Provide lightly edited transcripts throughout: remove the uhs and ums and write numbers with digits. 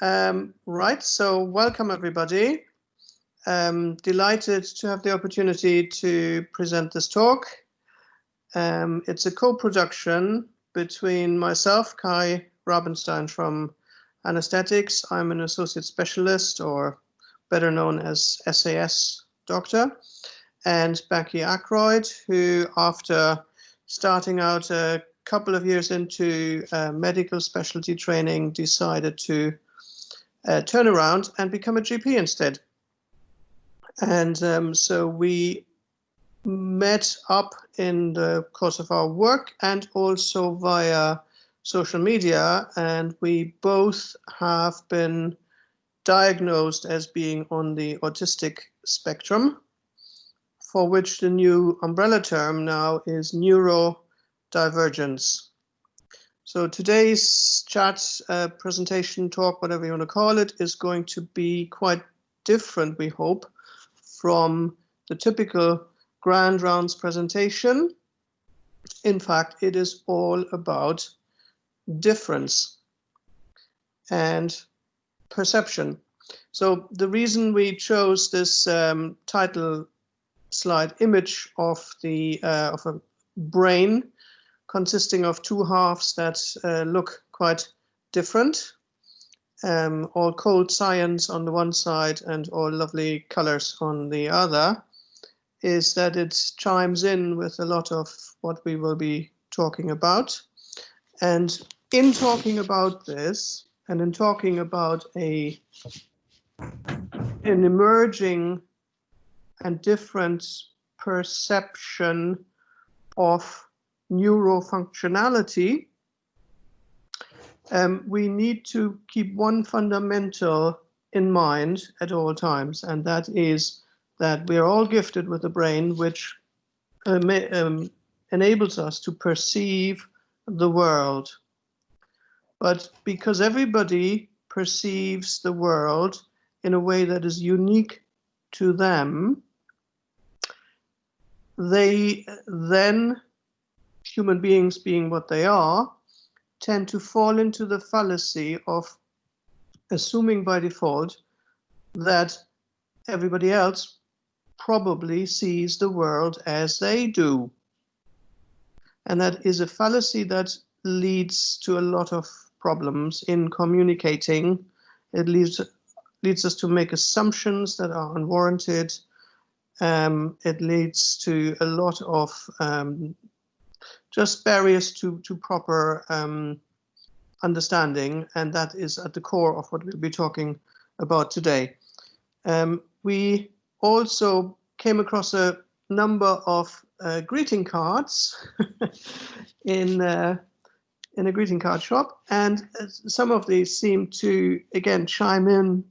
Right, so welcome everybody. Delighted to have the opportunity to present this talk. It's a co-production between myself, Kai Rabenstein from Anesthetics. I'm an associate specialist, or better known as SAS doctor, and Becky Akroyd, who after starting out a couple of years into medical specialty training decided to turn around and become a GP instead. And so we met up in the course of our work and also via social media, and we both have been diagnosed as being on the autistic spectrum, for which the new umbrella term now is neurodivergence. So today's chat, presentation, talk, whatever you want to call it, is going to be quite different, we hope, from the typical Grand Rounds presentation. In fact, it is all about difference and perception. So the reason we chose this title slide image of of a brain consisting of two halves that look quite different, all cold science on the one side and all lovely colors on the other, is that it chimes in with a lot of what we will be talking about. And in talking about this, and in talking about an emerging and different perception of neurofunctionality, we need to keep one fundamental in mind at all times, and that is that we are all gifted with a brain which enables us to perceive the world. But because everybody perceives the world in a way that is unique to them, they then, human beings being what they are, tend to fall into the fallacy of assuming by default that everybody else probably sees the world as they do. And that is a fallacy that leads to a lot of problems in communicating. It leads us to make assumptions that are unwarranted. It leads to a lot of just barriers to proper understanding, and that is at the core of what we'll be talking about today. We also came across a number of greeting cards in a greeting card shop, and some of these seem to again chime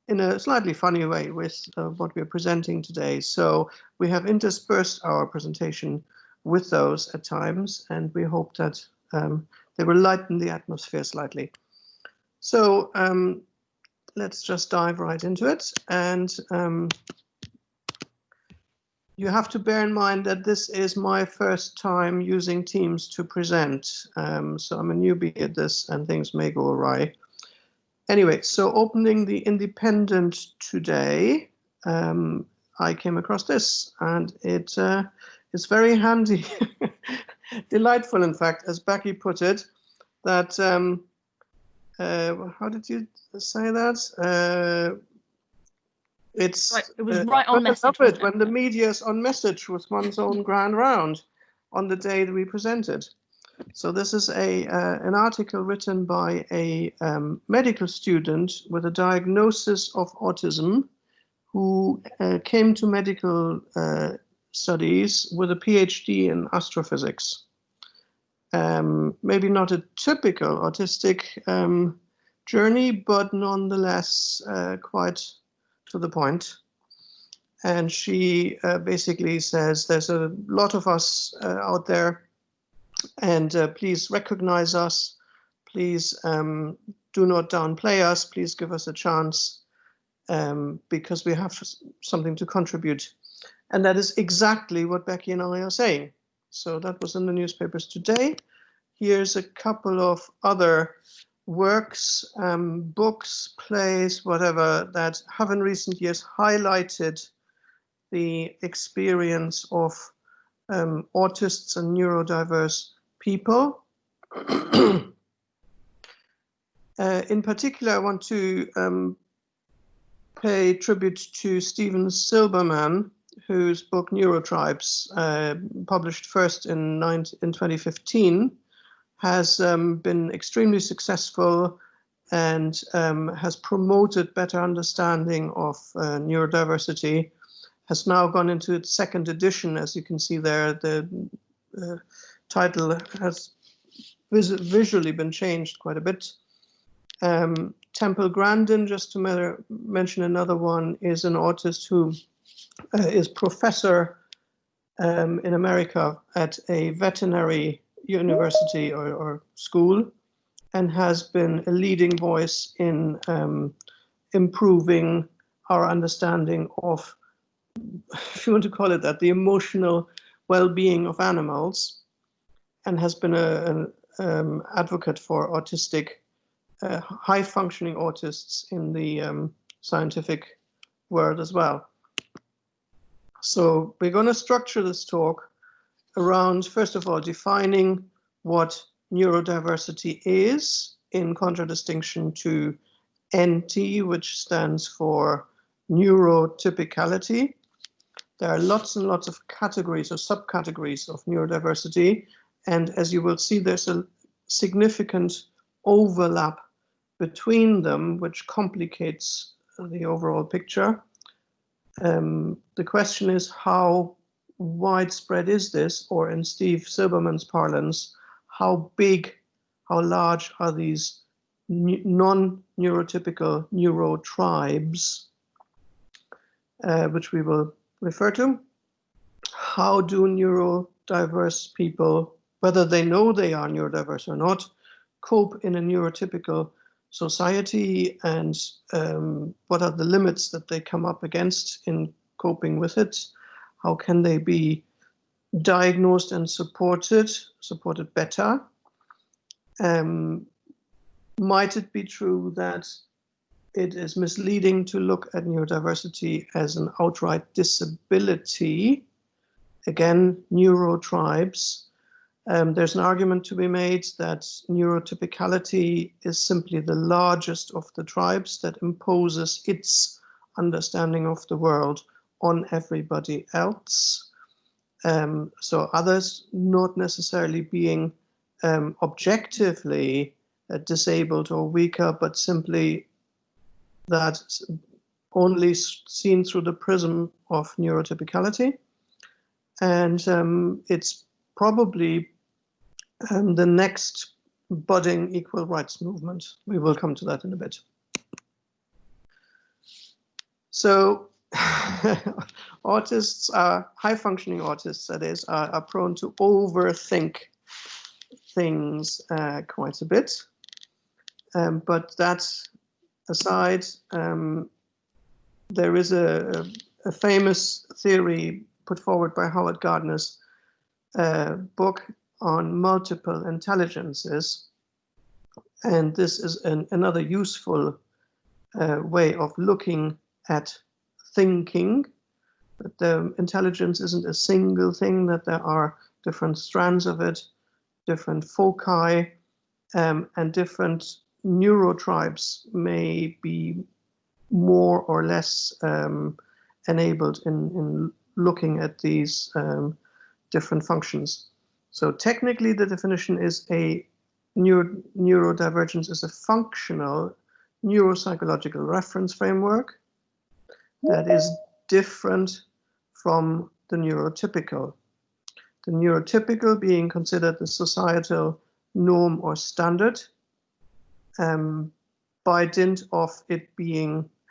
in a slightly funny way with what we're presenting today. So we have interspersed our presentation with those at times, and we hope that they will lighten the atmosphere slightly. So let's just dive right into it. And you have to bear in mind that this is my first time using Teams to present. So I'm a newbie at this and things may go awry. Anyway, so opening the Independent today, I came across this, and it's very handy, delightful, in fact, as Becky put it, that, how did you say that? It's right, it was right on message. When the media is on message with one's own grand round on the day that we presented. So this is an article written by a medical student with a diagnosis of autism who came to medical studies with a PhD in astrophysics. Maybe not a typical autistic journey, but nonetheless quite to the point. And she basically says there's a lot of us out there, and please recognize us, please do not downplay us, please give us a chance, because we have something to contribute. And that is exactly what Becky and I are saying. So that was in the newspapers today. Here's a couple of other works, books, plays, whatever, that have in recent years highlighted the experience of autists and neurodiverse people. In particular, I want to pay tribute to Steven Silverman, whose book Neurotribes, published first in 2015, has been extremely successful and has promoted better understanding of neurodiversity, has now gone into its second edition. As you can see there, the title has visually been changed quite a bit. Temple Grandin, just to mention another one, is an autist who is professor in America at a veterinary university or school, and has been a leading voice in improving our understanding of, if you want to call it that, the emotional well-being of animals, and has been an advocate for autistic, high-functioning autists in the scientific world as well. So we're going to structure this talk around, first of all, defining what neurodiversity is, in contradistinction to NT, which stands for neurotypicality. There are lots and lots of categories or subcategories of neurodiversity, and as you will see, there's a significant overlap between them, which complicates the overall picture. The question is, how widespread is this, or in Steve Silverman's parlance, how big, how large are these non-neurotypical neurotribes, which we will refer to? How do neurodiverse people, whether they know they are neurodiverse or not, cope in a neurotypical society, and what are the limits that they come up against in coping with it? How can they be diagnosed and supported better? Might it be true that it is misleading to look at neurodiversity as an outright disability? Again, neurotribes. There's an argument to be made that neurotypicality is simply the largest of the tribes that imposes its understanding of the world on everybody else. So others not necessarily being objectively disabled or weaker, but simply that only seen through the prism of neurotypicality. And it's probably the next budding equal rights movement. We will come to that in a bit. So autists are, high-functioning autists, that is, are prone to overthink things quite a bit. But that aside, there is a famous theory put forward by Howard Gardner's book on multiple intelligences, and this is another useful way of looking at thinking. That the intelligence isn't a single thing, that there are different strands of it, different foci, and different neurotribes may be more or less enabled in looking at these different functions. So technically, the definition is a neurodivergence is a functional neuropsychological reference framework that is different from the neurotypical. The neurotypical being considered the societal norm or standard, by dint of it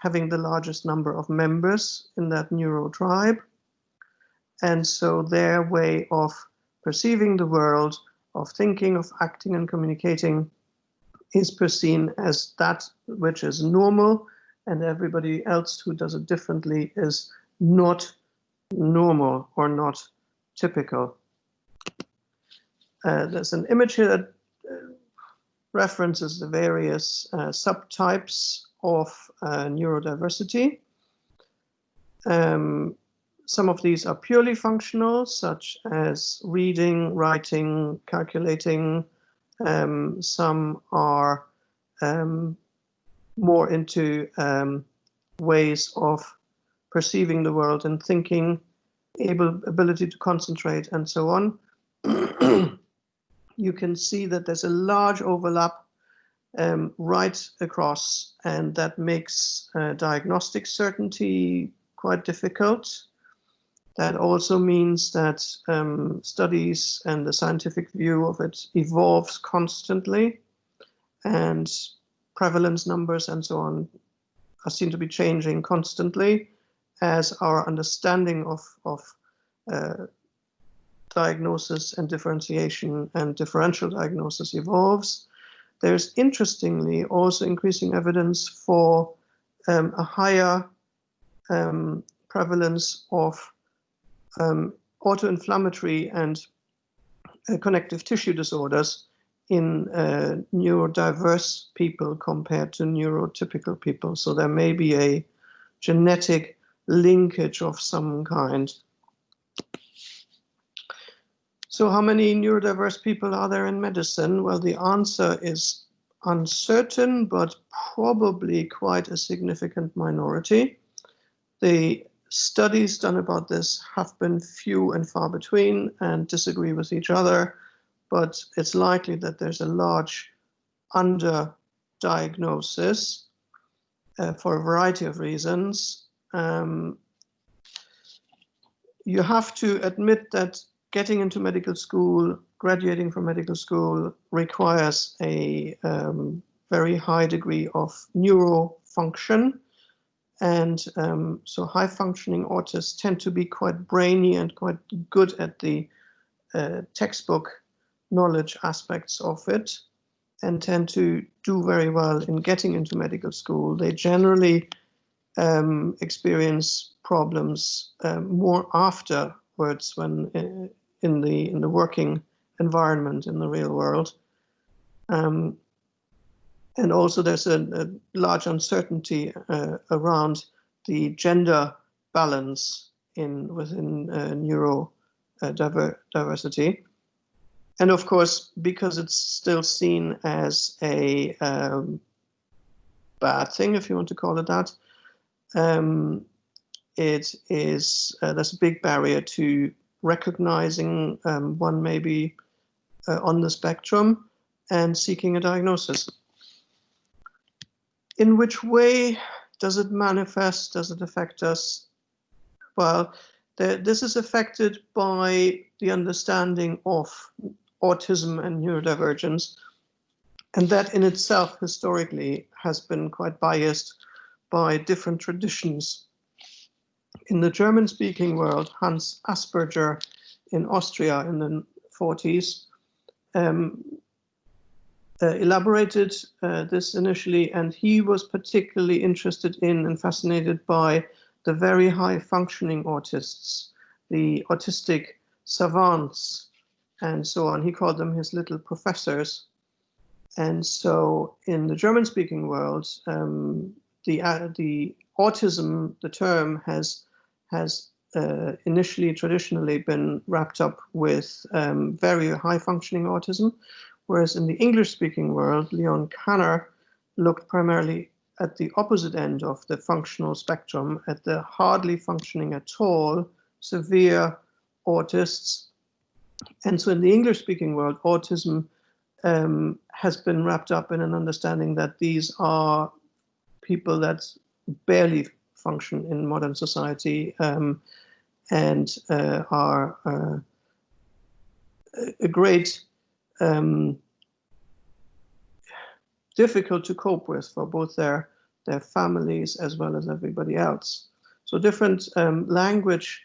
having the largest number of members in that neurotribe. And so their way of perceiving the world, of thinking, of acting and communicating is perceived as that which is normal, and everybody else who does it differently is not normal or not typical. There's an image here that references the various subtypes of neurodiversity. Some of these are purely functional, such as reading, writing, calculating. Some are more into ways of perceiving the world and thinking, ability to concentrate, and so on. You can see that there's a large overlap right across, and that makes diagnostic certainty quite difficult. That also means that studies and the scientific view of it evolves constantly, and prevalence numbers and so on are seen to be changing constantly as our understanding of diagnosis and differentiation and differential diagnosis evolves. There's interestingly also increasing evidence for a higher prevalence of autoinflammatory and connective tissue disorders in neurodiverse people compared to neurotypical people. So there may be a genetic linkage of some kind. So how many neurodiverse people are there in medicine? Well, the answer is uncertain, but probably quite a significant minority. The studies done about this have been few and far between and disagree with each other, but it's likely that there's a large underdiagnosis for a variety of reasons. You have to admit that getting into medical school, graduating from medical school requires a very high degree of neurofunction. And so high functioning autists tend to be quite brainy and quite good at the textbook knowledge aspects of it, and tend to do very well in getting into medical school. They generally experience problems more afterwards when in the working environment in the real world. And also there's a large uncertainty around the gender balance within neurodiversity. And of course, because it's still seen as a bad thing, if you want to call it that, there's a big barrier to recognizing one may be on the spectrum and seeking a diagnosis. In which way does it manifest? Does it affect us? Well, this is affected by the understanding of autism and neurodivergence, and that in itself historically has been quite biased by different traditions. In the German-speaking world, Hans Asperger in Austria in the 40s elaborated this initially, and he was particularly interested in and fascinated by the very high functioning autists, the autistic savants, and so on. He called them his little professors. And so in the German-speaking world, the autism, the term, has initially traditionally been wrapped up with very high functioning autism, whereas in the English-speaking world, Leon Kanner looked primarily at the opposite end of the functional spectrum, at the hardly functioning at all, severe autists. And so in the English-speaking world, autism has been wrapped up in an understanding that these are people that barely function in modern society and are a great difficult to cope with for both their families as well as everybody else. So different language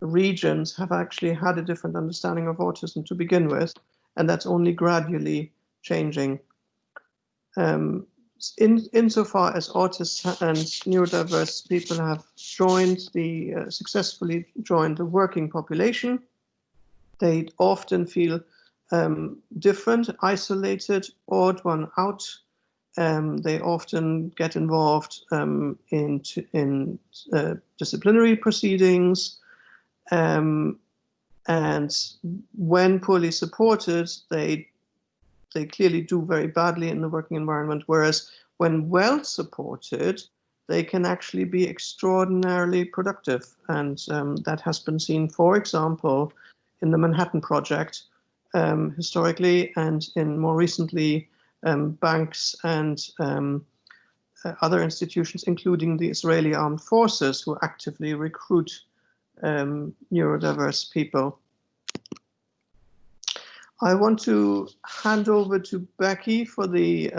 regions have actually had a different understanding of autism to begin with, and that's only gradually changing. Insofar as autists and neurodiverse people have successfully joined the working population, they often feel different, isolated, odd one out. They often get involved in disciplinary proceedings, and when poorly supported, they clearly do very badly in the working environment, whereas when well supported, they can actually be extraordinarily productive. And that has been seen, for example, in the Manhattan Project historically, and in more recently banks and other institutions, including the Israeli armed forces, who actively recruit neurodiverse people. I want to hand over to Becky for the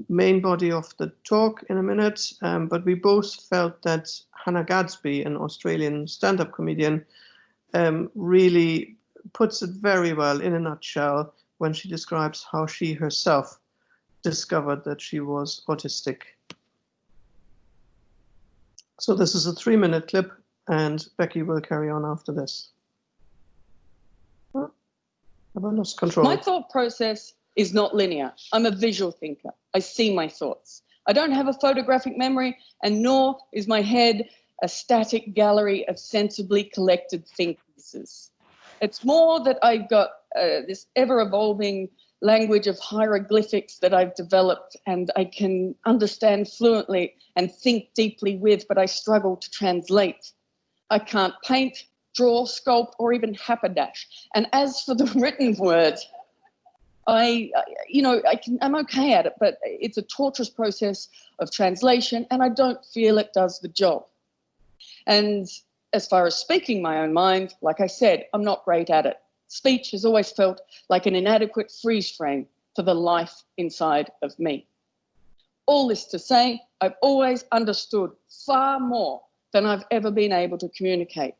main body of the talk in a minute, but we both felt that Hannah Gadsby, an Australian stand-up comedian, really puts it very well in a nutshell when she describes how she herself discovered that she was autistic. So this is a 3-minute clip, and Becky will carry on after this. Have I lost control? My thought process is not linear. I'm a visual thinker. I see my thoughts. I don't have a photographic memory, and nor is my head a static gallery of sensibly collected think pieces. It's more that I've got this ever-evolving language of hieroglyphics that I've developed and I can understand fluently and think deeply with, but I struggle to translate. I can't paint, draw, sculpt, or even haberdash. And as for the written word, I'm okay at it, but it's a torturous process of translation, and I don't feel it does the job. And as far as speaking my own mind, like I said, I'm not great at it. Speech has always felt like an inadequate freeze frame for the life inside of me. All this to say, I've always understood far more than I've ever been able to communicate.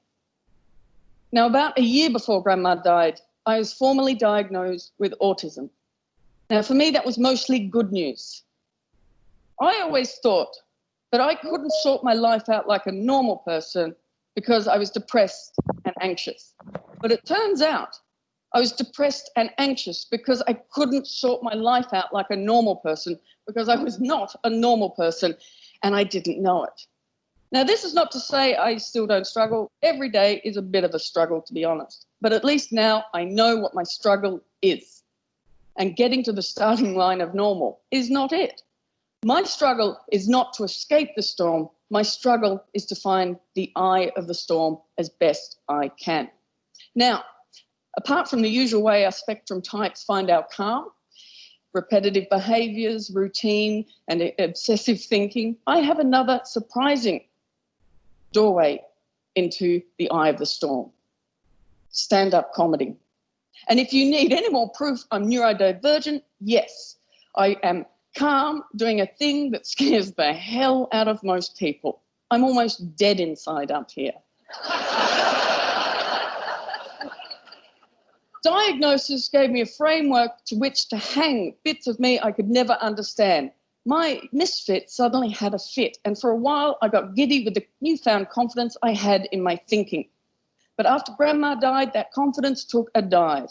Now, about a year before Grandma died, I was formally diagnosed with autism. Now, for me, that was mostly good news. I always thought that I couldn't sort my life out like a normal person because I was depressed and anxious. But it turns out I was depressed and anxious because I couldn't sort my life out like a normal person because I was not a normal person and I didn't know it. Now, this is not to say I still don't struggle. Every day is a bit of a struggle, to be honest. But at least now I know what my struggle is. And getting to the starting line of normal is not it. My struggle is not to escape the storm. My struggle is to find the eye of the storm as best I can. Now, apart from the usual way our spectrum types find our calm, repetitive behaviours, routine, and obsessive thinking, I have another surprising doorway into the eye of the storm: stand-up comedy. And if you need any more proof I'm neurodivergent, yes, I am calm doing a thing that scares the hell out of most people. I'm almost dead inside up here. Diagnosis gave me a framework to which to hang bits of me I could never understand. My misfit suddenly had a fit, and for a while I got giddy with the newfound confidence I had in my thinking. But after Grandma died, that confidence took a dive.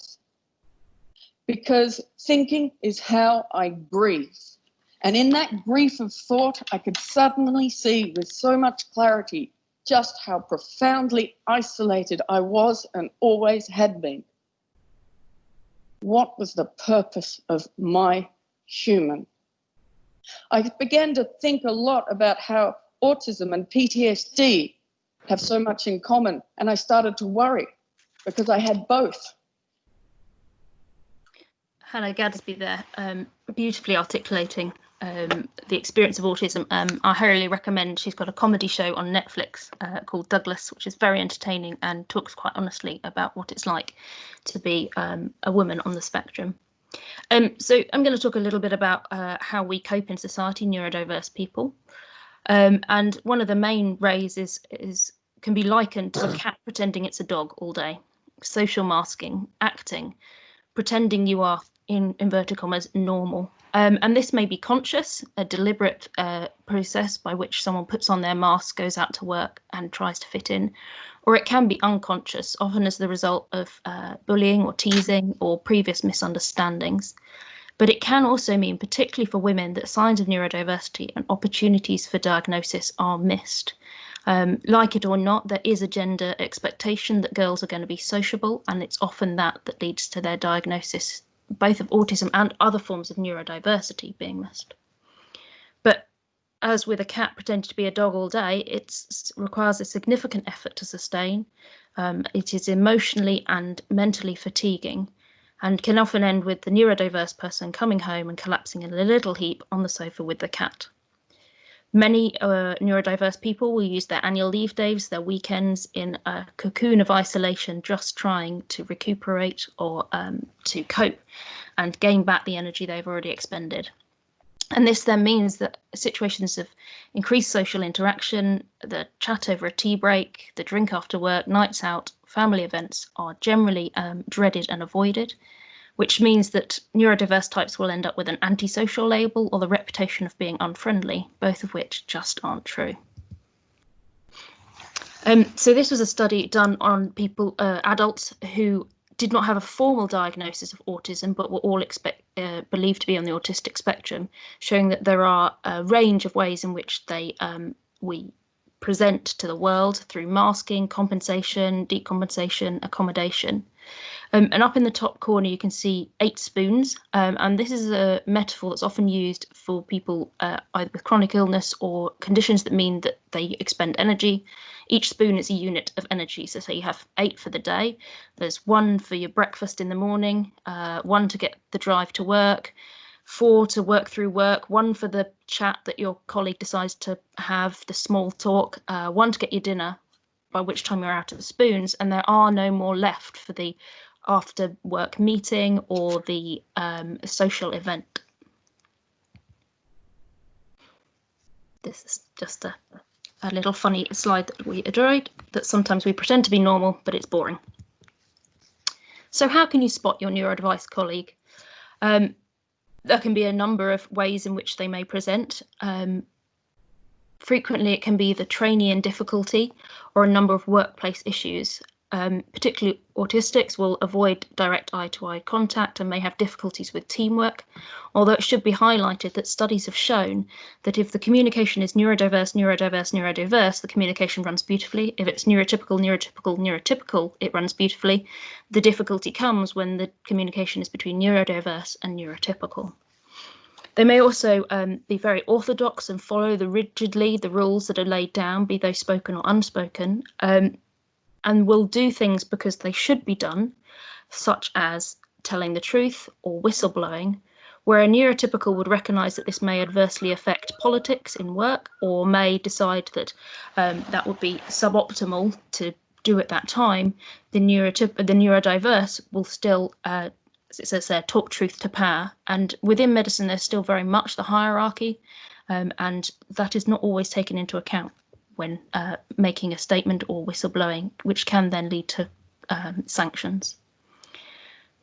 Because thinking is how I breathe. And in that grief of thought, I could suddenly see with so much clarity just how profoundly isolated I was and always had been. What was the purpose of my human? I began to think a lot about how autism and PTSD have so much in common, and I started to worry because I had both. Hannah Gadsby there, beautifully articulating the experience of autism. I highly recommend, she's got a comedy show on Netflix called Douglas, which is very entertaining and talks quite honestly about what it's like to be a woman on the spectrum. So I'm going to talk a little bit about how we cope in society, neurodiverse people. And one of the main ways can be likened to a cat pretending it's a dog all day. Social masking, acting, pretending you are in inverted commas, normal. And this may be conscious, a deliberate process by which someone puts on their mask, goes out to work and tries to fit in, or it can be unconscious, often as the result of bullying or teasing or previous misunderstandings. But it can also mean, particularly for women, that signs of neurodiversity and opportunities for diagnosis are missed. Like it or not, there is a gender expectation that girls are going to be sociable, and it's often that leads to their diagnosis, both of autism and other forms of neurodiversity, being missed. But as with a cat pretending to be a dog all day, it requires a significant effort to sustain. It is emotionally and mentally fatiguing, and can often end with the neurodiverse person coming home and collapsing in a little heap on the sofa with the cat. Many neurodiverse people will use their annual leave days, their weekends, in a cocoon of isolation, just trying to recuperate or to cope and gain back the energy they've already expended. And this then means that situations of increased social interaction, the chat over a tea break, the drink after work, nights out, family events are generally dreaded and avoided, which means that neurodiverse types will end up with an antisocial label or the reputation of being unfriendly, both of which just aren't true. So this was a study done on people, adults who did not have a formal diagnosis of autism, but were all believed to be on the autistic spectrum, showing that there are a range of ways in which we present to the world through masking, compensation, decompensation, accommodation. And up in the top corner, you can see 8 spoons. And this is a metaphor that's often used for people either with chronic illness or conditions that mean that they expend energy. Each spoon is a unit of energy. So say you have 8 for the day. There's 1 for your breakfast in the morning, 1 to get the drive to work, 4 to work through work, 1 for the chat that your colleague decides to have, the small talk, 1 to get your dinner, by which time you're out of the spoons, and there are no more left for the after work meeting or the social event. This is just a little funny slide that we enjoyed, that sometimes we pretend to be normal, but it's boring. So how can you spot your neurodiverse colleague? There can be a number of ways in which they may present. Frequently, it can be the trainee in difficulty or a number of workplace issues. Particularly autistics will avoid direct eye-to-eye contact and may have difficulties with teamwork, although it should be highlighted that studies have shown that if the communication is neurodiverse, the communication runs beautifully. If it's neurotypical, it runs beautifully. The difficulty comes when the communication is between neurodiverse and neurotypical. They may also be very orthodox and follow rigidly the rules that are laid down, be they spoken or unspoken, and will do things because they should be done, such as telling the truth or whistleblowing, where a neurotypical would recognise that this may adversely affect politics in work, or may decide that that would be suboptimal to do at that time. The neurodiverse will still, as it says there, talk truth to power. And within medicine, there's still very much the hierarchy, and that is not always taken into account when making a statement or whistleblowing, which can then lead to sanctions.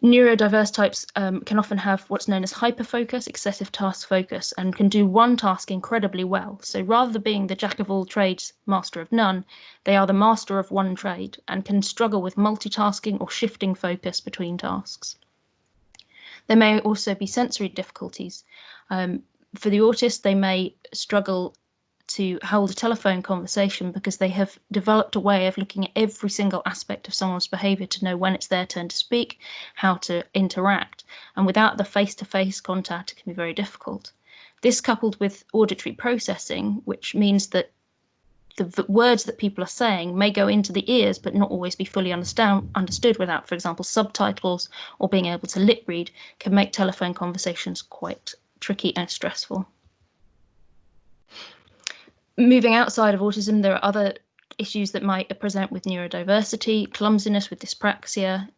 Neurodiverse types can often have what's known as hyperfocus, excessive task focus, and can do one task incredibly well. So rather than being the jack of all trades, master of none, they are the master of one trade and can struggle with multitasking or shifting focus between tasks. There may also be sensory difficulties. For the autist, they may struggle to hold a telephone conversation because they have developed a way of looking at every single aspect of someone's behaviour to know when it's their turn to speak, how to interact, and without the face-to-face contact, it can be very difficult. This coupled with auditory processing, which means that the words that people are saying may go into the ears but not always be fully understood without, for example, subtitles or being able to lip read, can make telephone conversations quite tricky and stressful. Moving outside of autism, there are other issues that might present with neurodiversity: clumsiness with dyspraxia,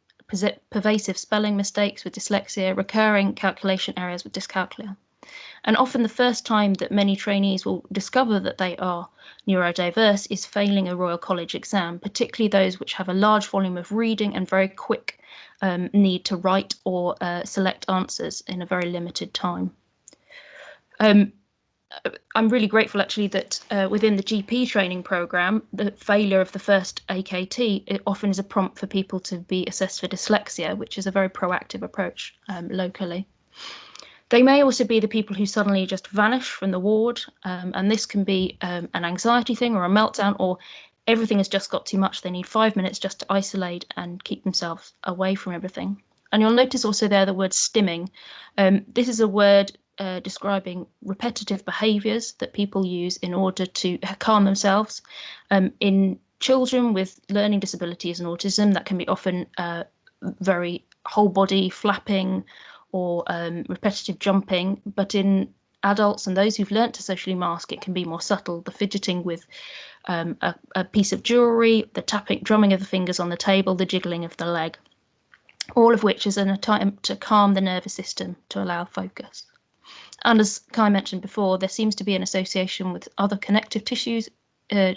pervasive spelling mistakes with dyslexia, recurring calculation errors with dyscalculia. And often the first time that many trainees will discover that they are neurodiverse is failing a Royal College exam, particularly those which have a large volume of reading and very quick need to write or select answers in a very limited time. I'm really grateful actually that within the GP training program, the failure of the first AKT, it often is a prompt for people to be assessed for dyslexia, which is a very proactive approach locally. They may also be the people who suddenly just vanish from the ward, and this can be an anxiety thing or a meltdown, or everything has just got too much. They need 5 minutes just to isolate and keep themselves away from everything. And you'll notice also there the word stimming. This is a word describing repetitive behaviours that people use in order to calm themselves. In children with learning disabilities and autism, that can be often very whole body flapping or repetitive jumping, but in adults and those who've learnt to socially mask, it can be more subtle, the fidgeting with a piece of jewellery, the drumming of the fingers on the table, the jiggling of the leg, all of which is an attempt to calm the nervous system to allow focus. And as Kai mentioned before, there seems to be an association with other connective tissues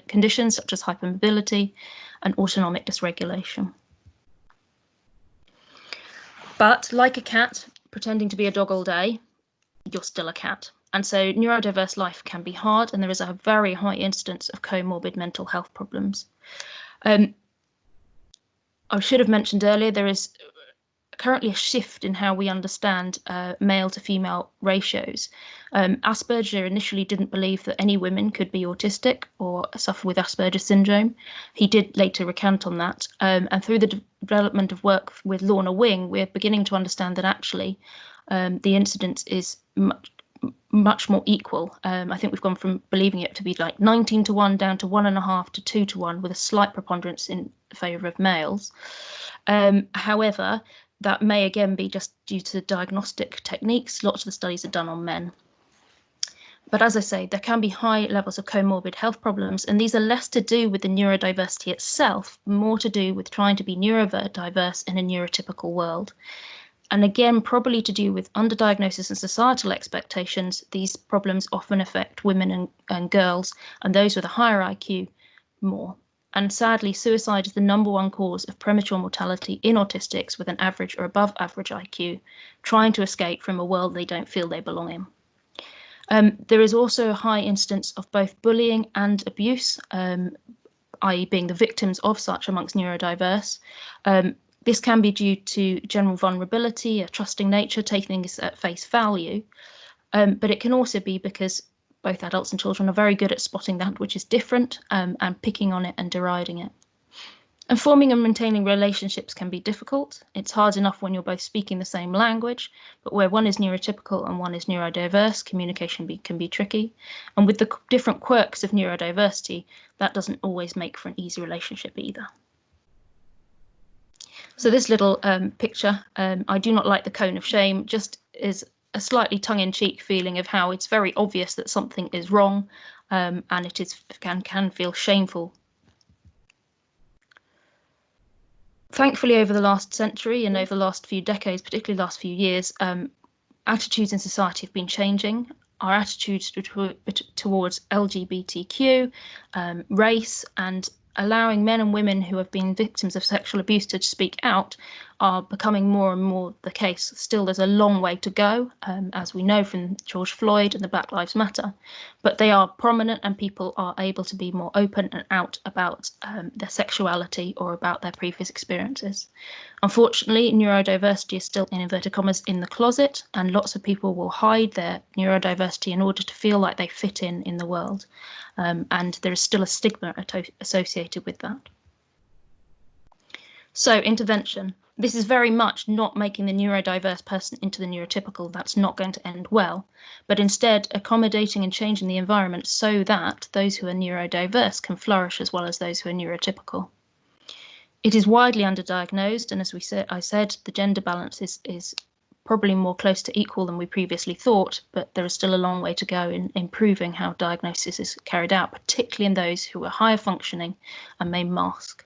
conditions such as hypermobility and autonomic dysregulation. But like a cat pretending to be a dog all day, you're still a cat. And so neurodiverse life can be hard, and there is a very high incidence of comorbid mental health problems. I should have mentioned earlier, there is currently a shift in how we understand male to female ratios. Asperger initially didn't believe that any women could be autistic or suffer with Asperger syndrome. He did later recant on that. And through the development of work with Lorna Wing, we're beginning to understand that actually the incidence is much more equal. I think we've gone from believing it to be like 19 to 1 down to 1.5 to 2 to 1, with a slight preponderance in favour of males. However, that may again be just due to diagnostic techniques. Lots of the studies are done on men. But as I say, there can be high levels of comorbid health problems, and these are less to do with the neurodiversity itself, more to do with trying to be neurodiverse in a neurotypical world. And again, probably to do with underdiagnosis and societal expectations, these problems often affect women and girls, and those with a higher IQ more. And sadly, suicide is the #1 cause of premature mortality in autistics with an average or above average IQ, trying to escape from a world they don't feel they belong in. There is also a high incidence of both bullying and abuse, i.e. being the victims of such amongst neurodiverse. This can be due to general vulnerability, a trusting nature, taking things at face value, but it can also be because both adults and children are very good at spotting that which is different and picking on it and deriding it. And forming and maintaining relationships can be difficult. It's hard enough when you're both speaking the same language, but where one is neurotypical and one is neurodiverse, communication can be tricky. And with the different quirks of neurodiversity, that doesn't always make for an easy relationship either. So this little picture, I do not like the cone of shame, just is a slightly tongue-in-cheek feeling of how it's very obvious that something is wrong, and it can feel shameful. Thankfully, over the last century and over the last few decades, particularly the last few years, attitudes in society have been changing. Our attitudes towards LGBTQ, race, and allowing men and women who have been victims of sexual abuse to speak out are becoming more and more the case. Still, there's a long way to go, as we know from George Floyd and the Black Lives Matter, but they are prominent and people are able to be more open and out about their sexuality or about their previous experiences. Unfortunately, neurodiversity is still, in inverted commas, in the closet, and lots of people will hide their neurodiversity in order to feel like they fit in the world. And there is still a stigma associated with that. So, intervention. This is very much not making the neurodiverse person into the neurotypical. That's not going to end well, but instead accommodating and changing the environment so that those who are neurodiverse can flourish as well as those who are neurotypical. It is widely underdiagnosed, and as I said, the gender balance is probably more close to equal than we previously thought, but there is still a long way to go in improving how diagnosis is carried out, particularly in those who are higher functioning and may mask.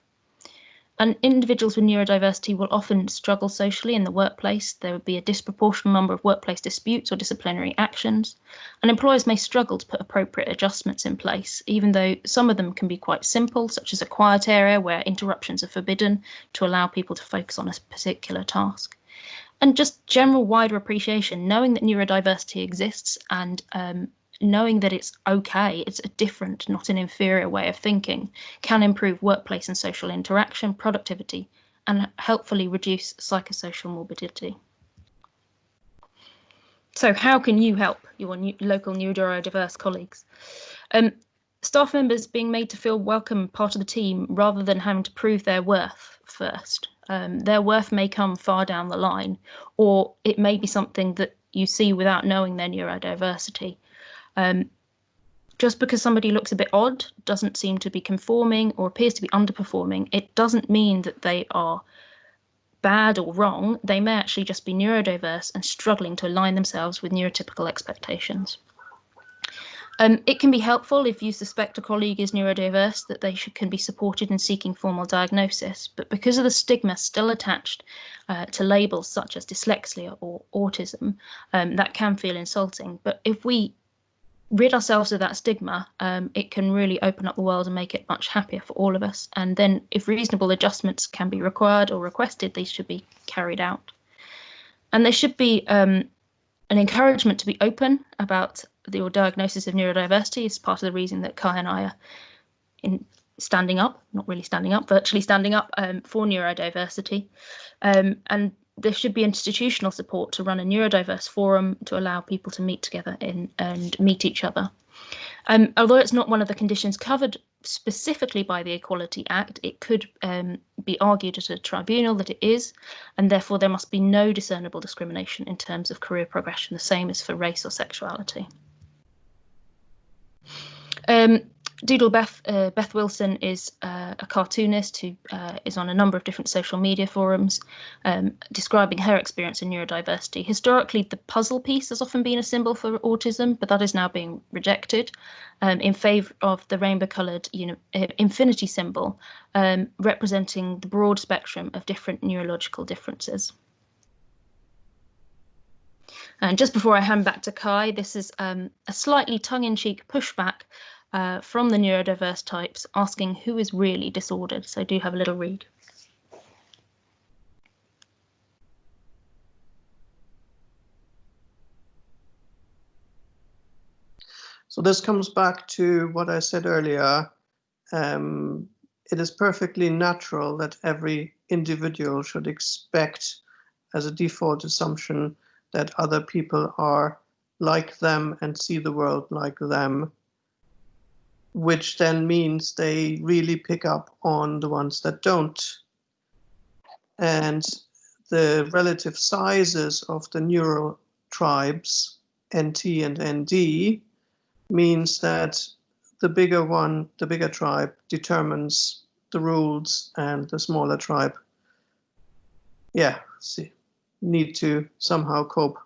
And individuals with neurodiversity will often struggle socially in the workplace. There would be a disproportionate number of workplace disputes or disciplinary actions. And employers may struggle to put appropriate adjustments in place, even though some of them can be quite simple, such as a quiet area where interruptions are forbidden to allow people to focus on a particular task. And just general wider appreciation, knowing that neurodiversity exists and knowing that it's okay, it's a different, not an inferior way of thinking, can improve workplace and social interaction, productivity, and helpfully reduce psychosocial morbidity. So how can you help your local neurodiverse colleagues? Staff members being made to feel welcome, part of the team, rather than having to prove their worth first. Their worth may come far down the line, or it may be something that you see without knowing their neurodiversity. Just because somebody looks a bit odd, doesn't seem to be conforming, or appears to be underperforming, it doesn't mean that they are bad or wrong. They may actually just be neurodiverse and struggling to align themselves with neurotypical expectations. It can be helpful if you suspect a colleague is neurodiverse that they can be supported in seeking formal diagnosis, but because of the stigma still attached to labels such as dyslexia or autism, that can feel insulting. But if we rid ourselves of that stigma, it can really open up the world and make it much happier for all of us. And then if reasonable adjustments can be required or requested, they should be carried out. And there should be an encouragement to be open about your diagnosis of neurodiversity. Is part of the reason that Kai and I are standing up, not really standing up, virtually standing up for neurodiversity. And there should be institutional support to run a neurodiverse forum to allow people to meet together and meet each other. Although it's not one of the conditions covered specifically by the Equality Act, it could be argued at a tribunal that it is, and therefore there must be no discernible discrimination in terms of career progression, the same as for race or sexuality. Doodle Beth Wilson is a cartoonist who is on a number of different social media forums describing her experience in neurodiversity. Historically, the puzzle piece has often been a symbol for autism, but that is now being rejected in favour of the rainbow-coloured infinity symbol, representing the broad spectrum of different neurological differences. And just before I hand back to Kai, this is a slightly tongue-in-cheek pushback from the neurodiverse types asking who is really disordered. So do have a little read. So this comes back to what I said earlier. It is perfectly natural that every individual should expect as a default assumption that other people are like them and see the world like them, which then means they really pick up on the ones that don't. And the relative sizes of the neural tribes, NT and ND, means that the bigger one, the bigger tribe, determines the rules, and the smaller tribe, need to somehow cope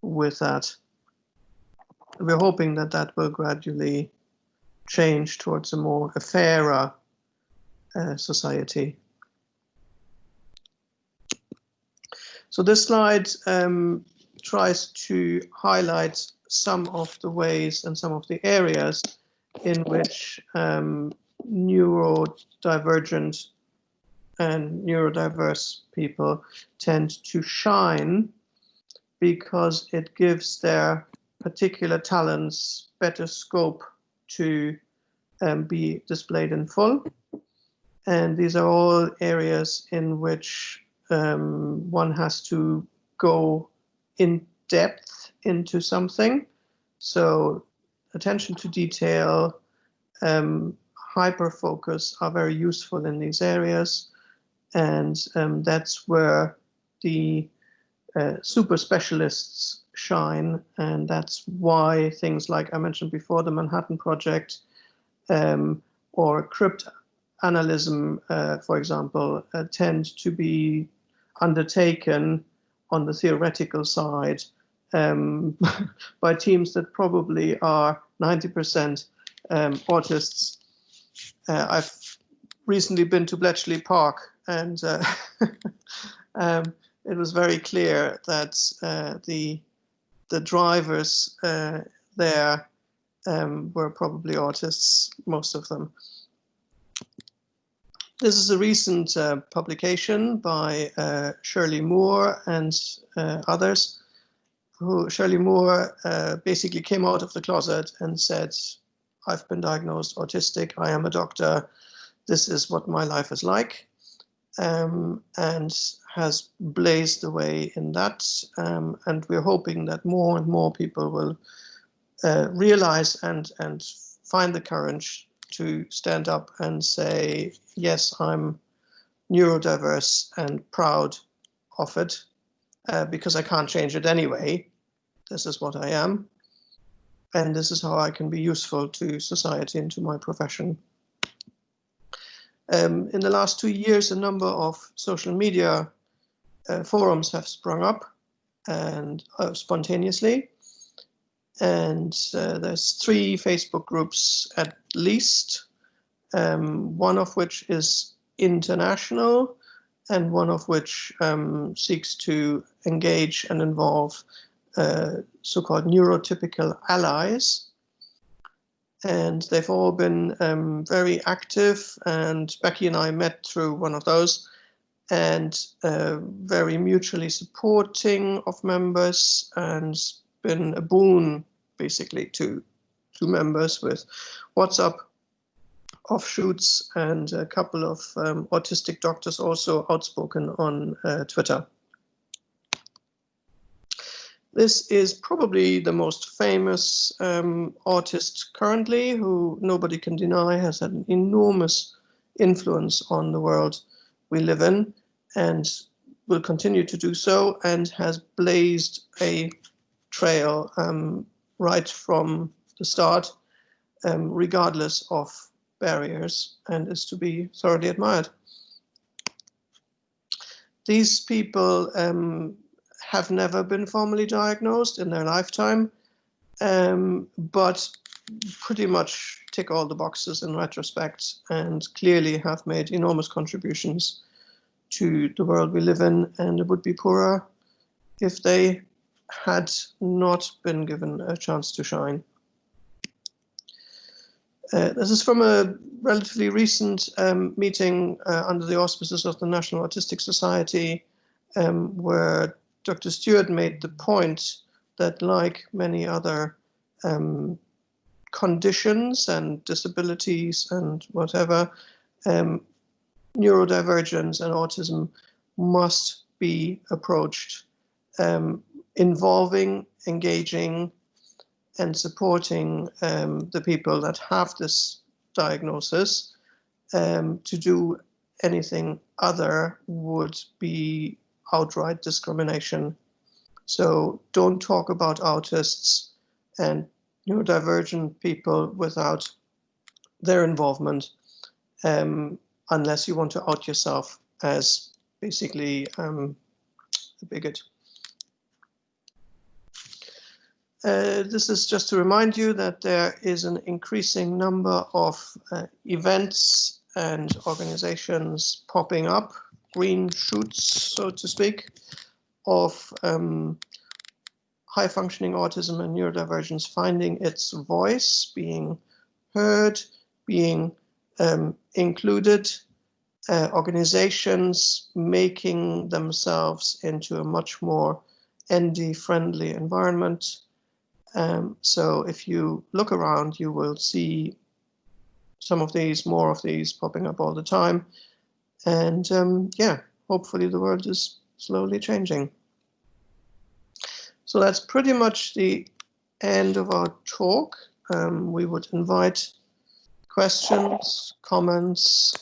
with that. We're hoping that that will gradually change towards a fairer society. So this slide tries to highlight some of the ways and some of the areas in which neurodivergent and neurodiverse people tend to shine, because it gives their particular talents better scope to be displayed in full. And these are all areas in which one has to go in depth into something. So attention to detail, hyper focus are very useful in these areas. And that's where the super specialists shine. And that's why things like I mentioned before, the Manhattan Project or cryptanalysis, for example, tend to be undertaken on the theoretical side by teams that probably are 90% autists. I've recently been to Bletchley Park and it was very clear that the drivers there were probably autists, most of them. This is a recent publication by Shirley Moore and others. Shirley Moore basically came out of the closet and said, I've been diagnosed autistic, I am a doctor, this is what my life is like, and has blazed the way in that. And we're hoping that more and more people will realize and find the courage to stand up and say, yes, I'm neurodiverse and proud of it, because I can't change it anyway. This is what I am, and this is how I can be useful to society and to my profession. In the last 2 years, a number of social media forums have sprung up and spontaneously. And there's 3 Facebook groups at least, one of which is international and one of which seeks to engage and involve so-called neurotypical allies. And they've all been very active, and Becky and I met through one of those, and very mutually supporting of members, and been a boon basically to members with WhatsApp offshoots, and a couple of autistic doctors also outspoken on Twitter. This is probably the most famous artist currently, who nobody can deny has had an enormous influence on the world we live in, and will continue to do so, and has blazed a trail right from the start, regardless of barriers, and is to be thoroughly admired. These people have never been formally diagnosed in their lifetime, but pretty much tick all the boxes in retrospect, and clearly have made enormous contributions to the world we live in, and it would be poorer if they had not been given a chance to shine. This is from a relatively recent meeting under the auspices of the National Autistic Society, where Dr. Stewart made the point that, like many other conditions and disabilities and whatever, neurodivergence and autism must be approached involving, engaging, and supporting the people that have this diagnosis. To do anything other would be outright discrimination. So don't talk about autists and neurodivergent people without their involvement, unless you want to out yourself as basically a bigot. This is just to remind you that there is an increasing number of events and organizations popping up, green shoots, so to speak, of high-functioning autism and neurodivergence finding its voice, being heard, being included, organizations making themselves into a much more ND-friendly environment. So if you look around, you will see some of these, more of these popping up all the time. And yeah, hopefully the world is slowly changing. So that's pretty much the end of our talk. We would invite questions, comments,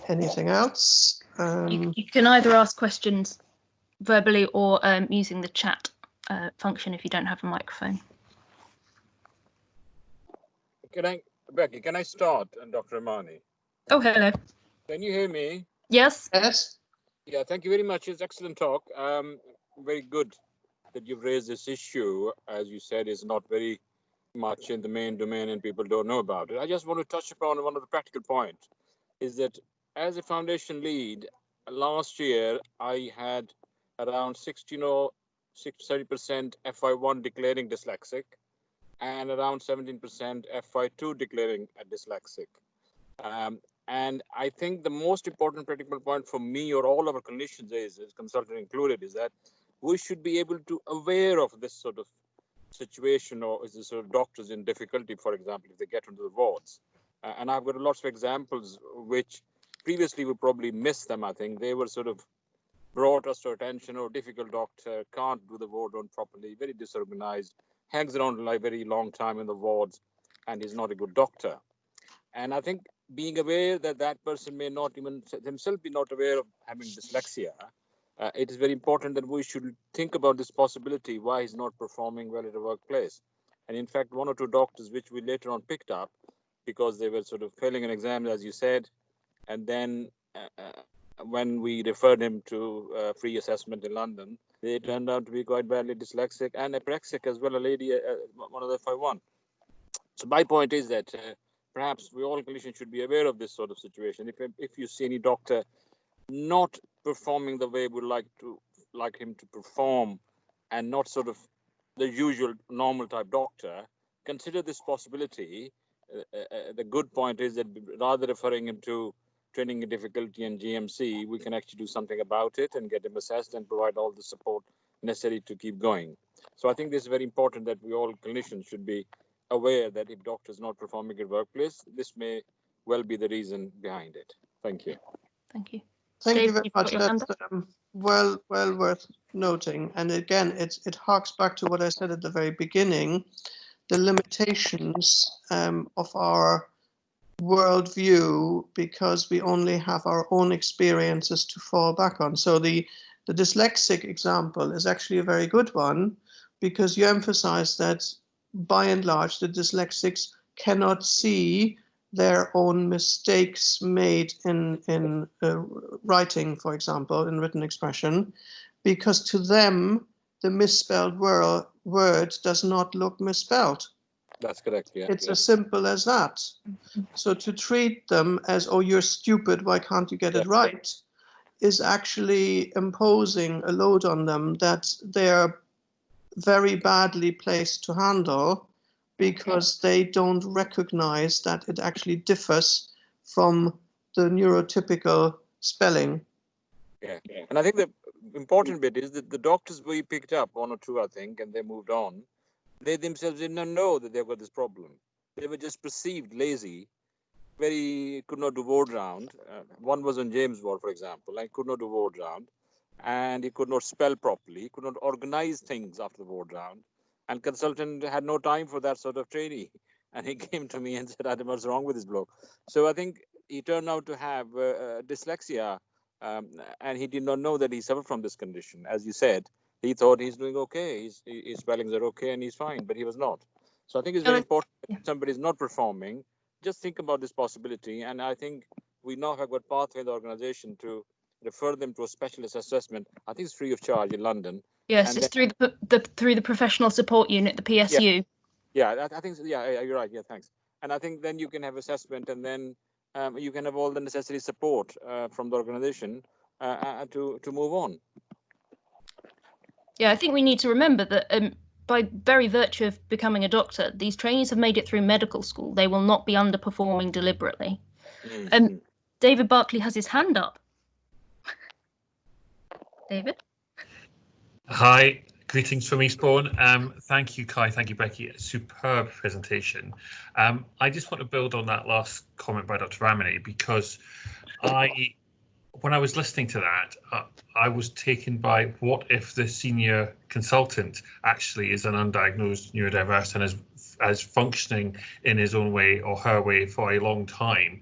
anything else. You can either ask questions verbally or using the chat function if you don't have a microphone. Becky, can I start, and Dr. Amani? Oh, hello. Can you hear me? Yes. Yes. Yeah, thank you very much. It's excellent talk. Very good that you've raised this issue. As you said, is not very much in the main domain and people don't know about it. I just want to touch upon one of the practical points, is that as a foundation lead, last year I had around 70% FY1 declaring dyslexic and around 17% FY2 declaring dyslexic. And I think the most important practical point for me or all of our clinicians is consultant included, is that we should be able to aware of this sort of situation, or is this sort of doctors in difficulty, for example, if they get into the wards. And I've got lots of examples which previously we probably missed them. I think they were sort of brought us to attention, or difficult doctor, can't do the ward round properly, very disorganized, hangs around like very long time in the wards, and is not a good doctor. And I think being aware that that person may not even himself be not aware of having dyslexia, it is very important that we should think about this possibility, why he's not performing well at a workplace. And in fact, one or two doctors, which we later on picked up because they were sort of failing an exam, as you said, and then when we referred him to free assessment in London, they turned out to be quite badly dyslexic and apraxic as well, a lady, one of the FY1. So my point is that perhaps we all clinicians should be aware of this sort of situation. If you see any doctor not performing the way we'd like him to perform, and not sort of the usual normal type doctor, consider this possibility. The good point is that rather referring him to training difficulty and GMC, we can actually do something about it and get him assessed and provide all the support necessary to keep going. So I think this is very important that we all clinicians should be aware that if doctor is not performing at workplace, this may well be the reason behind it. Thank you. Thank you. Thank Dave, you very you've much. got your hand That's well worth noting. And again, it harks back to what I said at the very beginning, the limitations of our worldview, because we only have our own experiences to fall back on. So the dyslexic example is actually a very good one, because you emphasize that by and large the dyslexics cannot see their own mistakes made in writing, for example, in written expression, because to them the misspelled word does not look misspelled. That's correct, yeah. It's as simple as that. So to treat them as, oh, you're stupid, why can't you get it right, is actually imposing a load on them that they're very badly placed to handle, because they don't recognize that it actually differs from the neurotypical spelling. Yeah, and I think the important bit is that the doctors we picked up, one or two, I think, and they moved on, they themselves did not know that they've got this problem. They were just perceived lazy, could not do ward round. One was on James ward, for example, and could not do ward round, and he could not spell properly, could not organize things after the ward round, and consultant had no time for that sort of trainee. And he came to me and said, Adam, what's wrong with this bloke? So I think he turned out to have dyslexia, and he did not know that he suffered from this condition. As you said, he thought he's doing okay, his spellings are okay, and he's fine, but he was not. So I think it's very important that if somebody is not performing, just think about this possibility. And I think we now have got pathway in the organization to refer them to a specialist assessment. I think it's free of charge in London. Yes, it's through the professional support unit, the PSU. Yeah, I think so. Yeah, you're right. Yeah, thanks. And I think then you can have assessment, and then you can have all the necessary support from the organization to move on. Yeah, I think we need to remember that by very virtue of becoming a doctor, these trainees have made it through medical school. They will not be underperforming deliberately. Mm-hmm. David Barkley has his hand up. David? Hi, greetings from Eastbourne. Thank you, Kai. Thank you, Becky. Superb presentation. I just want to build on that last comment by Dr. Ramani, because when I was listening to that, I was taken by, what if the senior consultant actually is an undiagnosed neurodiverse and is functioning in his own way or her way for a long time,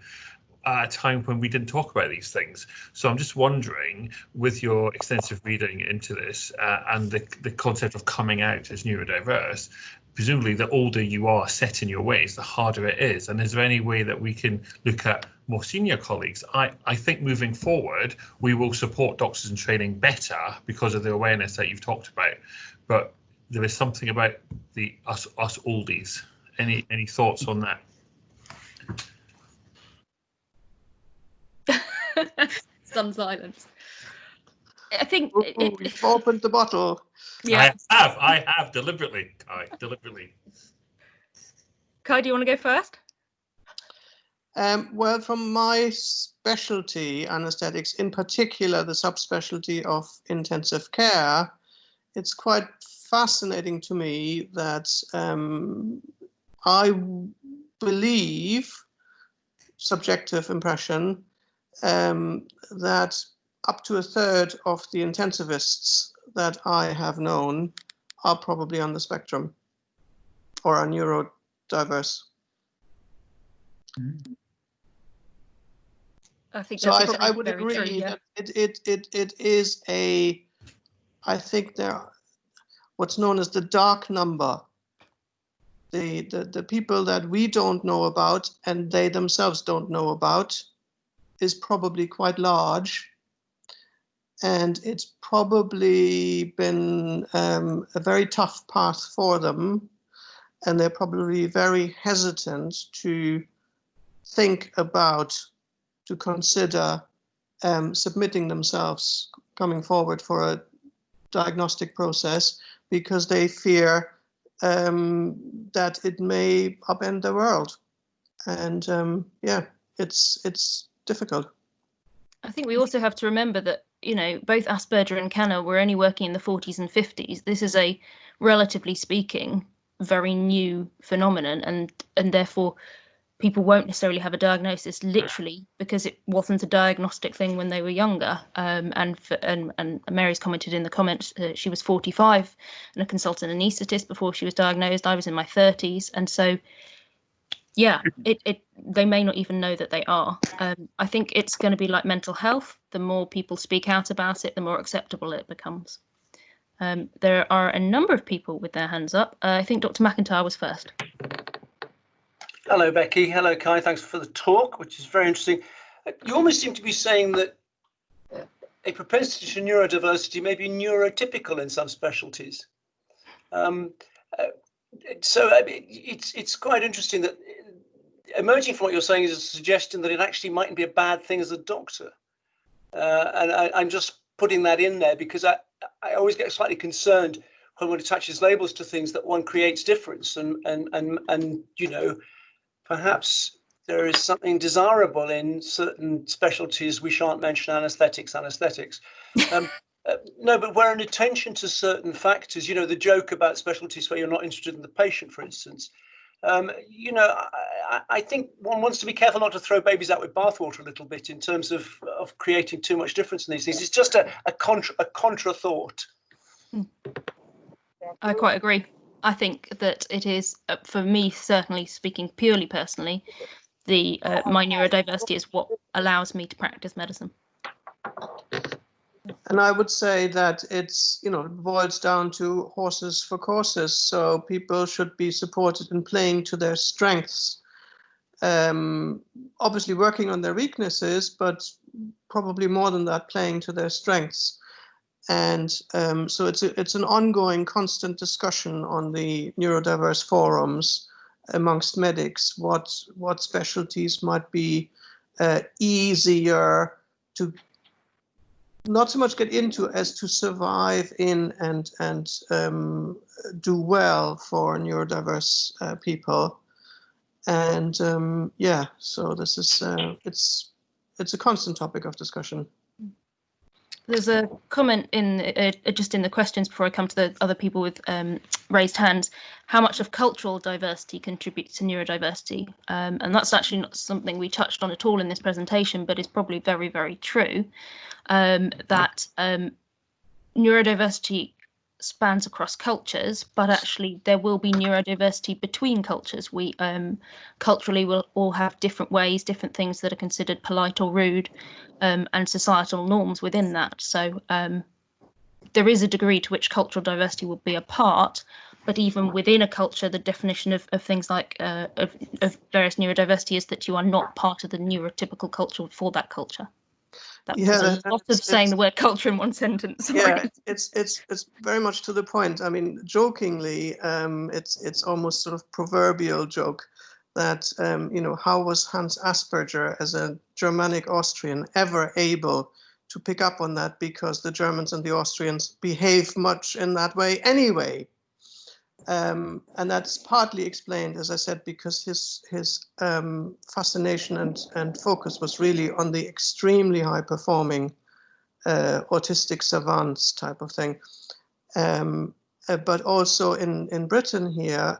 at a time when we didn't talk about these things. So I'm just wondering, with your extensive reading into this and the concept of coming out as neurodiverse, presumably the older you are set in your ways, the harder it is. And is there any way that we can look at more senior colleagues? I think moving forward, we will support doctors in training better because of the awareness that you've talked about. But there is something about us oldies. Any thoughts on that? Some silence. I think you've opened the bottle. Yeah, I have deliberately, Kai, deliberately. Kai, do you want to go first? Well, from my specialty, anesthetics, in particular the subspecialty of intensive care, it's quite fascinating to me that I believe, subjective impression, that up to a third of the intensivists that I have known are probably on the spectrum or are neurodiverse. I think So that's I would very agree true, yeah. that it is a, I think there, what's known as the dark number, the people that we don't know about and they themselves don't know about is probably quite large, and it's probably been a very tough path for them, and they're probably very hesitant to think about, to consider submitting themselves, coming forward for a diagnostic process, because they fear that it may upend the world. And yeah, it's difficult. I think we also have to remember that, you know, both Asperger and Kanner were only working in the 40s and 50s. This is a, relatively speaking, very new phenomenon, and therefore people won't necessarily have a diagnosis literally because it wasn't a diagnostic thing when they were younger. And Mary's commented in the comments she was 45 and a consultant anaesthetist before she was diagnosed. I was in my 30s, and so yeah, they may not even know that they are. I think it's going to be like mental health. The more people speak out about it, the more acceptable it becomes. There are a number of people with their hands up. I think Dr. McIntyre was first. Hello, Becky. Hello, Kai. Thanks for the talk, which is very interesting. You almost seem to be saying that a propensity to neurodiversity may be neurotypical in some specialties. So I mean, it's quite interesting that emerging from what you're saying is a suggestion that it actually mightn't be a bad thing as a doctor. And I'm just putting that in there because I always get slightly concerned when one attaches labels to things that one creates difference and you know, perhaps there is something desirable in certain specialties. We shan't mention anesthetics. No, but where an attention to certain factors, you know, the joke about specialties where you're not interested in the patient, for instance, you know, I think one wants to be careful not to throw babies out with bathwater a little bit in terms of creating too much difference in these things. It's just a contra thought. I quite agree. I think that it is, for me, certainly speaking purely personally, my neurodiversity is what allows me to practice medicine. And I would say that it's, you know, it boils down to horses for courses. So people should be supported in playing to their strengths. Obviously working on their weaknesses, but probably more than that, playing to their strengths. And so it's an ongoing, constant discussion on the neurodiverse forums amongst medics. What specialties might be easier to not so much get into as to survive in and do well for neurodiverse people. And yeah, so this is it's a constant topic of discussion. There's a comment in just in the questions before I come to the other people with raised hands. How much of cultural diversity contributes to neurodiversity? And that's actually not something we touched on at all in this presentation, but it's probably very, very true. That neurodiversity spans across cultures, but actually there will be neurodiversity between cultures. We culturally will all have different ways, different things that are considered polite or rude, and societal norms within that. So there is a degree to which cultural diversity will be a part, but even within a culture, the definition of things like of various neurodiversity is that you are not part of the neurotypical culture for that culture. That was a lot of saying the word culture in one sentence. Sorry. Yeah, it's very much to the point. I mean, jokingly, it's almost sort of proverbial joke that, how was Hans Asperger as a Germanic Austrian ever able to pick up on that, because the Germans and the Austrians behave much in that way anyway. And that's partly explained, as I said, because his fascination and focus was really on the extremely high performing autistic savants type of thing. But also in Britain here,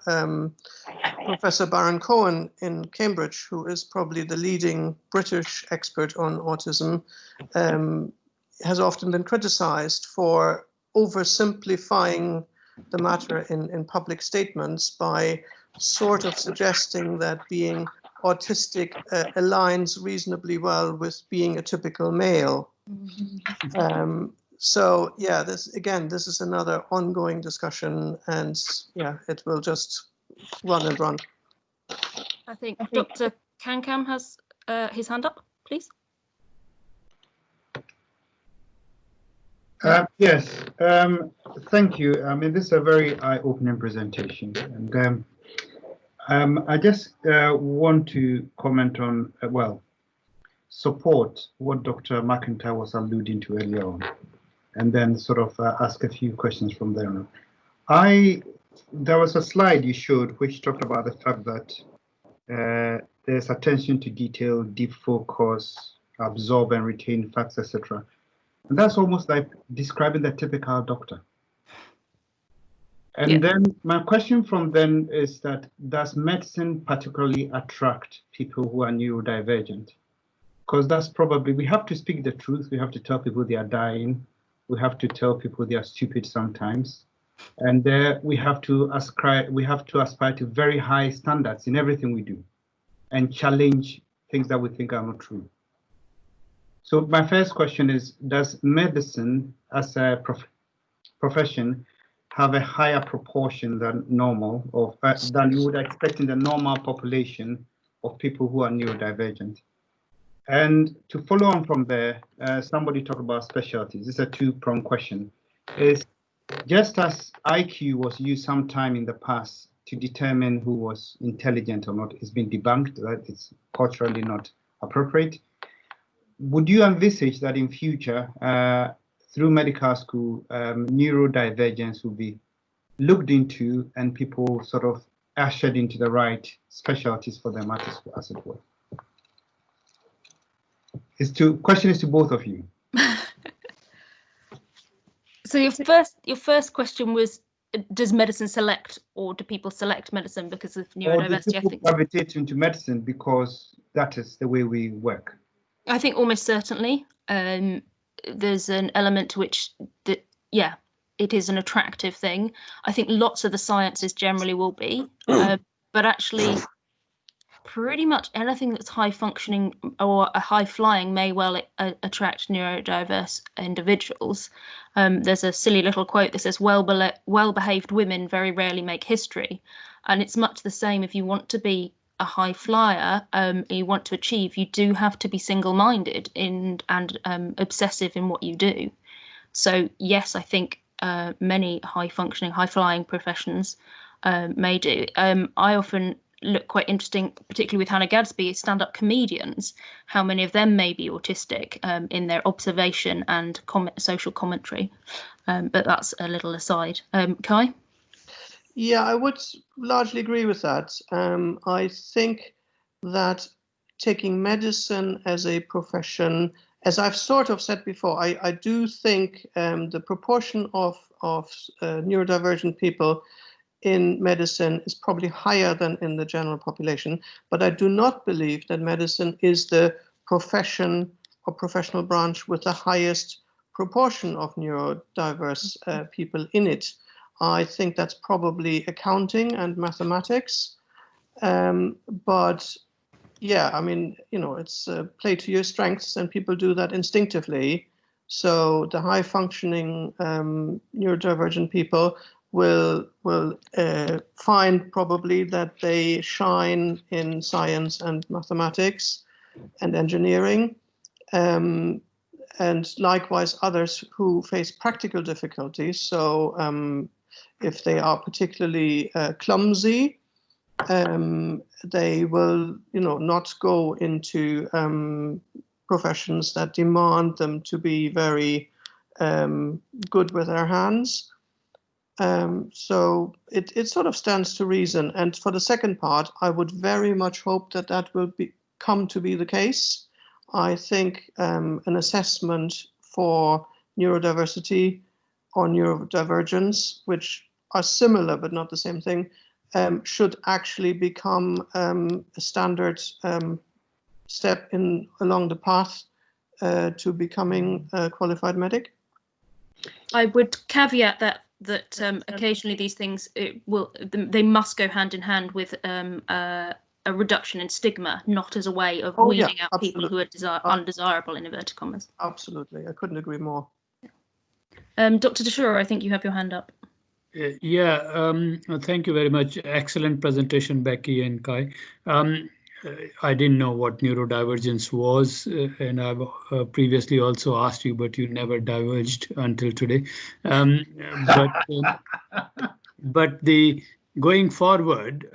Professor Baron Cohen in Cambridge, who is probably the leading British expert on autism, has often been criticized for oversimplifying the matter in public statements by sort of suggesting that being autistic aligns reasonably well with being a typical male. So yeah, this is another ongoing discussion, and yeah, it will just run and run. I think Dr. Kankam has his hand up, please. Yes, thank you. I mean, this is a very eye-opening presentation, and I just want to comment on, support what Dr. McIntyre was alluding to earlier on, and then sort of ask a few questions from there on. There was a slide you showed which talked about the fact that there's attention to detail, deep focus, absorb and retain facts, etc. And that's almost like describing the typical doctor. And then my question from then is that, does medicine particularly attract people who are neurodivergent? Because that's probably, we have to speak the truth. We have to tell people they are dying. We have to tell people they are stupid sometimes. And we have to aspire to very high standards in everything we do and challenge things that we think are not true. So my first question is, does medicine as a profession have a higher proportion than normal, or than you would expect in the normal population of people who are neurodivergent? And to follow on from there, somebody talked about specialties. It's a two-pronged question. Is just as IQ was used sometime in the past to determine who was intelligent or not, it's been debunked, that it's culturally not appropriate. Would you envisage that in future, through medical school, neurodivergence will be looked into and people sort of ushered into the right specialties for them, as it were? Question is to both of you. So your first question was, does medicine select, or do people select medicine because of neurodiversity? Or do people gravitate into medicine because that is the way we work? I think almost certainly. There's an element to which it is an attractive thing. I think lots of the sciences generally will be, but actually pretty much anything that's high functioning or a high flying may well attract neurodiverse individuals. There's a silly little quote that says, well-behaved women very rarely make history. And it's much the same if you want to be a high flyer, you want to achieve, you do have to be single-minded and obsessive in what you do. So yes, I think many high-functioning, high-flying professions may do. I often look quite interesting, particularly with Hannah Gadsby, stand-up comedians, how many of them may be autistic in their observation and social commentary. But that's a little aside. Kai? Yeah, I would largely agree with that. I think that taking medicine as a profession, as I've sort of said before, I do think the proportion of neurodivergent people in medicine is probably higher than in the general population, but I do not believe that medicine is the profession or professional branch with the highest proportion of neurodiverse people in it. I think that's probably accounting and mathematics, but yeah, I mean, it's play to your strengths, and people do that instinctively. So the high functioning neurodivergent people will find probably that they shine in science and mathematics and engineering, and likewise others who face practical difficulties. So if they are particularly clumsy, They will, not go into professions that demand them to be very good with their hands. So it sort of stands to reason. And for the second part, I would very much hope that that will come to be the case. I think an assessment for neurodiversity or neurodivergence, which are similar but not the same thing, should actually become a standard step along the path to becoming a qualified medic. I would caveat that occasionally these things they must go hand in hand with a reduction in stigma, not as a way of weeding out people who are undesirable in inverted commas. Absolutely, I couldn't agree more. Dr. Deshore, I think you have your hand up. Thank you very much. Excellent presentation, Becky and Kai. I didn't know what neurodivergence was, and I've previously also asked you, but you never diverged until today. But the going forward,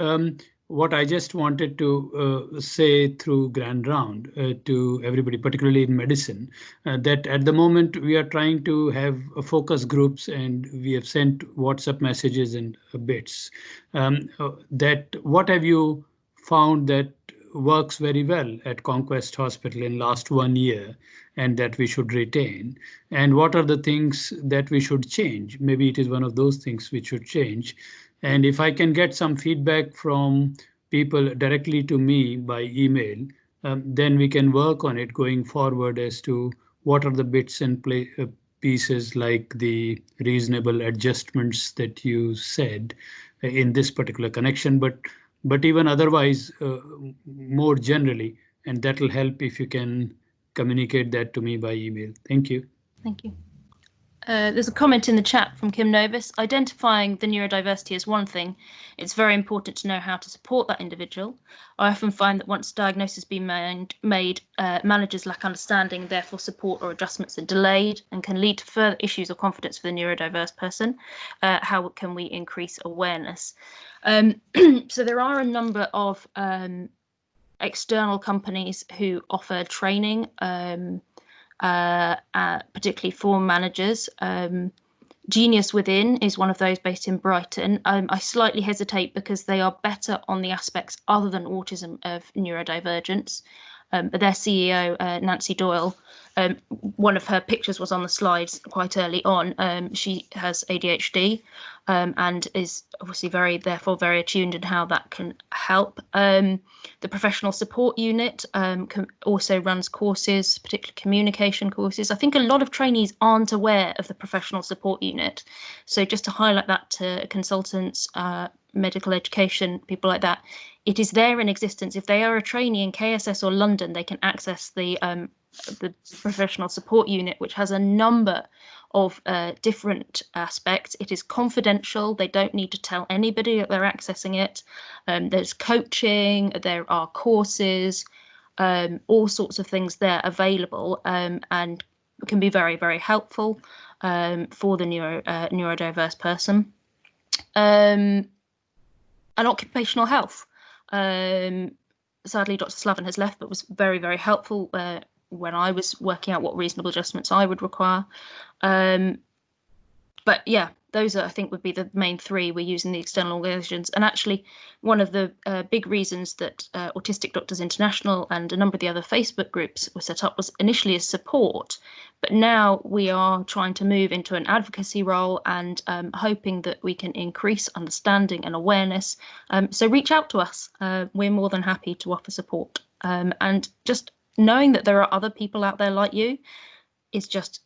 what I just wanted to say through Grand Round to everybody, particularly in medicine, that at the moment we are trying to have focus groups, and we have sent WhatsApp messages and bits. That what have you found that works very well at Conquest Hospital in last 1 year and that we should retain, and what are the things that we should change? Maybe it is one of those things we should change. And if I can get some feedback from people directly to me by email, then we can work on it going forward as to what are the bits and pieces, like the reasonable adjustments that you said in this particular connection, but even otherwise, more generally, and that will help if you can communicate that to me by email. Thank you. Thank you. There's a comment in the chat from Kim Novis. Identifying the neurodiversity is one thing. It's very important to know how to support that individual. I often find that once diagnosis has been made, managers lack understanding, therefore support or adjustments are delayed and can lead to further issues of confidence for the neurodiverse person. How can we increase awareness? So there are a number of external companies who offer training, particularly for managers. Genius Within is one of those based in Brighton. I slightly hesitate because they are better on the aspects other than autism of neurodivergence. But their CEO, Nancy Doyle, one of her pictures was on the slides quite early on. She has ADHD and is obviously therefore very attuned in how that can help. The professional support unit also runs courses, particularly communication courses. I think a lot of trainees aren't aware of the professional support unit. So just to highlight that to consultants, medical education, people like that, it is there in existence. If they are a trainee in KSS or London, they can access the professional support unit, which has a number of different aspects. It is confidential. They don't need to tell anybody that they're accessing it. There's coaching, there are courses, all sorts of things there available, and can be very, very helpful for the neurodiverse person. And occupational health. Sadly, Dr. Slavin has left, but was very, very helpful when I was working out what reasonable adjustments I would require. But yeah, those I think would be the main three. We're using the external organisations, and actually one of the big reasons that Autistic Doctors International and a number of the other Facebook groups were set up was initially as support, but now we are trying to move into an advocacy role and hoping that we can increase understanding and awareness. So reach out to us. We're more than happy to offer support, and just knowing that there are other people out there like you is just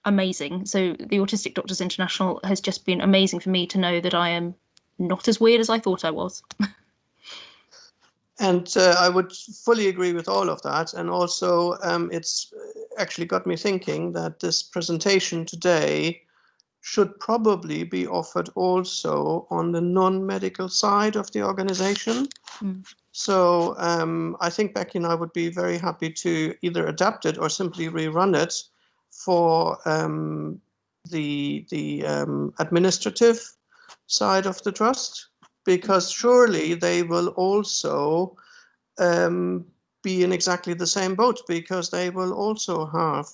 amazing. So the Autistic Doctors International has just been amazing for me to know that I am not as weird as I thought I was. And I would fully agree with all of that. And also it's actually got me thinking that this presentation today should probably be offered also on the non-medical side of the organization. So I think Becky and I would be very happy to either adapt it or simply rerun it for the administrative side of the trust, because surely they will also be in exactly the same boat, because they will also have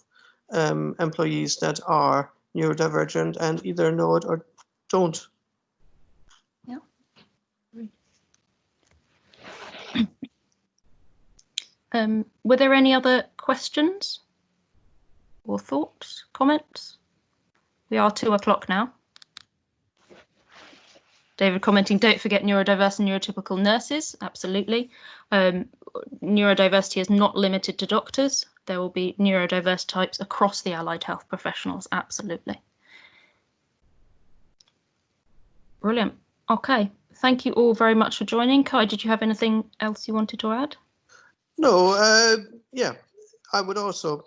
employees that are neurodivergent and either know it or don't. Yeah. Were there any other questions or thoughts, comments? We are 2 o'clock now. David commenting, don't forget neurodiverse and neurotypical nurses. Absolutely. Neurodiversity is not limited to doctors. There will be neurodiverse types across the allied health professionals. Absolutely. Brilliant. Okay. Thank you all very much for joining. Kai, did you have anything else you wanted to add? No, yeah, I would also,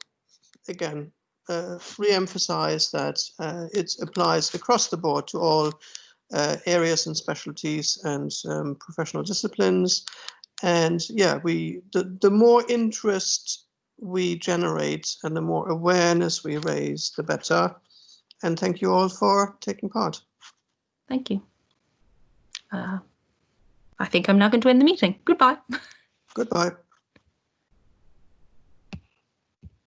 again, re-emphasize that it applies across the board to all areas and specialties and professional disciplines. And yeah, the more interest we generate and the more awareness we raise, the better. And thank you all for taking part. Thank you. I think I'm now going to end the meeting. Goodbye. Goodbye.